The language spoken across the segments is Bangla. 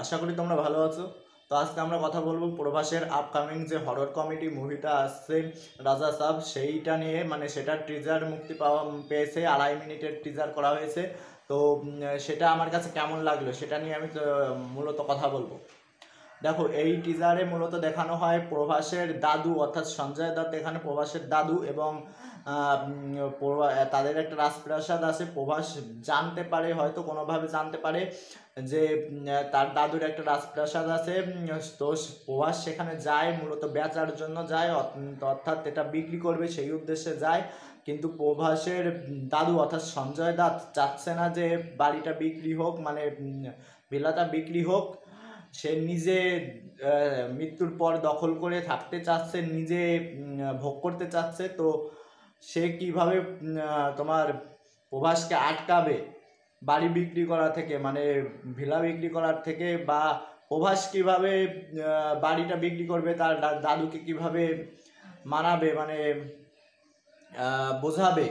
আশা করি তোমরা ভালো আছো। তো আজকে আমরা কথা বলবো প্রভাসের আপকামিং যে হরর কমেডি মুভিটা আসছে রাজা সাব, সেইটা নিয়ে। মানে সেটার টিজার মুক্তি পেয়েছে, 2.5 মিনিটের টিজার করা হয়েছে। তো সেটা আমার কাছে কেমন লাগলো সেটা নিয়ে আমি মূলত কথা বলবো। দেখো, এই টিজারে মূলত দেখানো হয় প্রভাসের দাদু অর্থাৎ সঞ্জয় দত্ত এখানে প্রভাসের দাদু, এবং তাদের একটা রাজপ্রাসাদ আছে। প্রভাস জানতে পারে, হয়তো কোনোভাবে জানতে পারে যে তার দাদুর একটা রাজপ্রাসাদ আছে। তো প্রভাস সেখানে যায়, মূলত বেচার জন্য যায়, অর্থাৎ এটা বিক্রি করবে সেই উদ্দেশ্যে যায়। কিন্তু প্রভাসের দাদু অর্থাৎ সঞ্জয় দত্ত চাচ্ছে না যে বাড়িটা বিক্রি হোক, মানে ভিলাটা বিক্রি হোক। সে নিজে মৃত্যুর পর দখল করে থাকতে চাচ্ছে, নিজে ভোগ করতে চাচ্ছে। তো সে কিভাবে তোমার প্রভাসকে আটকাবে বাড়ি বিক্রি করা থেকে, মানে ভিলা বিক্রি করার থেকে, বা প্রভাস কিভাবে বাড়িটা বিক্রি করবে, তার দাদুকে কিভাবে মানাবে, মানে বোঝাবে।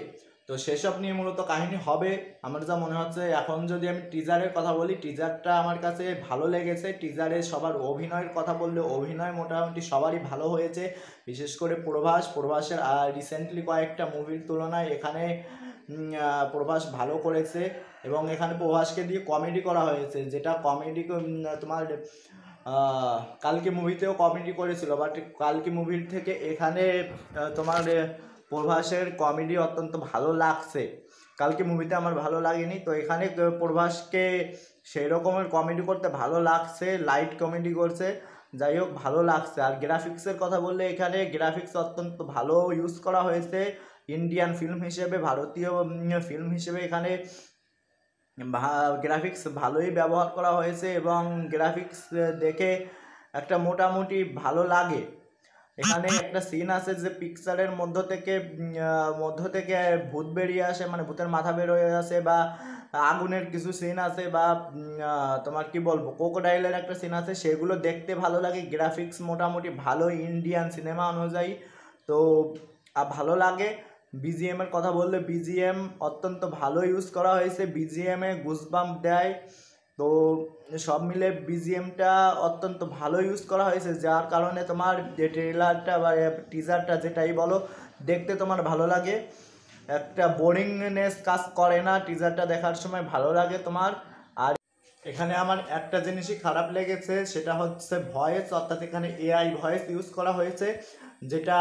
তো সেসব নিয়ে মূলত কাহিনী হবে আমার যা মনে হচ্ছে। এখন যদি আমি টিজারের কথা বলি, টিজারটা আমার কাছে ভালো লেগেছে। টিজারে সবার অভিনয়ের কথা বললে অভিনয় মোটামুটি সবারই ভালো হয়েছে, বিশেষ করে প্রভাসের রিসেন্টলি কয়েকটা মুভির তুলনায় এখানে প্রভাস ভালো করেছে। এবং এখানে প্রভাসকে দিয়ে কমেডি করা হয়েছে, যেটা কমেডি তোমার কালকে মুভিতেও কমেডি করেছিল, বাট কালকে মুভির থেকে এখানে তোমার প্রভাসের কমেডি অত্যন্ত ভালো লাগছে। কালকে মুভিতে আমার ভালো লাগেনি, তো এখানে প্রভাসকে সেই রকমের কমেডি করতে ভালো লাগছে, লাইট কমেডি করছে। যাই হোক, ভালো লাগছে। আর গ্রাফিক্সের কথা বললে এখানে গ্রাফিক্স অত্যন্ত ভালো ইউজ করা হয়েছে। ইন্ডিয়ান ফিল্ম হিসেবে, ভারতীয় ফিল্ম হিসেবে এখানে গ্রাফিক্স ভালোই ব্যবহার করা হয়েছে, এবং গ্রাফিক্স দেখে একটা মোটামুটি ভালো লাগে। এখানে একটা সিন আছে যে পিকচারের মধ্য থেকে ভূত বেরিয়ে আসে, মানে ভূতের মাথা বের হয়ে আসে, বা আগুনের কিছু সিন আছে, বা তোমার কি বলবো, ক্রোকোডাইলের একটা সিন আছে। সেগুলো দেখতে ভালো লাগে। গ্রাফিক্স মোটামুটি ভালো ইন্ডিয়ান সিনেমা অনুযায়ী, তো ভালো লাগে। বিজিএম এর কথা বললে বিজিএম অত্যন্ত ভালো ইউজ করা হয়েছে, বিজিএম এ গুজবাম্প দেয়। তো সব মিলে বিজিএমটা অত্যন্ত ভালো ইউজ করা হয়েছে, যার কারণে তোমার যে ট্রেলারটা বা টিজারটা যেটাই বলো, দেখতে তোমার ভালো লাগে। একটা বোরিংনেস কাজ করে না, টিজারটা দেখার সময় ভালো লাগে তোমার। আর এখানে আমার একটা জিনিসই খারাপ লেগেছে, সেটা হচ্ছে ভয়েস, অর্থাৎ এখানে এআই ভয়েস ইউজ করা হয়েছে, যেটা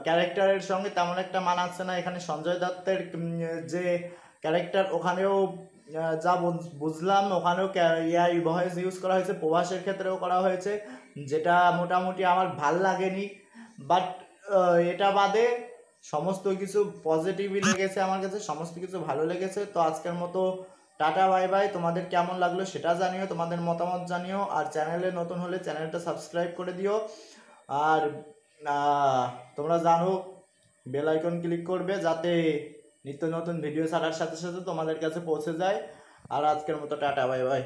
ক্যারেক্টারের সঙ্গে তেমন একটা মানাচ্ছে না। এখানে সঞ্জয় দত্তের যে ক্যারেক্টার, ওখানেও যা বুঝলাম ওখানেও এআই ভয়েস ইউজ করা হয়েছে, প্রভাসের ক্ষেত্রেও করা হয়েছে, যেটা মোটামুটি আমার ভাল লাগেনি। বাট এটা বাদে সমস্ত কিছু পজিটিভই লেগেছে আমার কাছে, সমস্ত কিছু ভালো লেগেছে। তো আজকের মতো টাটা, বাই বাই। তোমাদের কেমন লাগলো সেটা জানিও, তোমাদের মতামত জানিও। আর চ্যানেলে নতুন হলে চ্যানেলটা সাবস্ক্রাইব করে দিও। আর তোমরা জানো বেল আইকন ক্লিক করবে, যাতে নিত্য নতুন ভিডিও ছাড়ার সাথে সাথে তোমাদের কাছে পৌঁছে যায়। আর আজকের মতো টাটা, বাই বাই।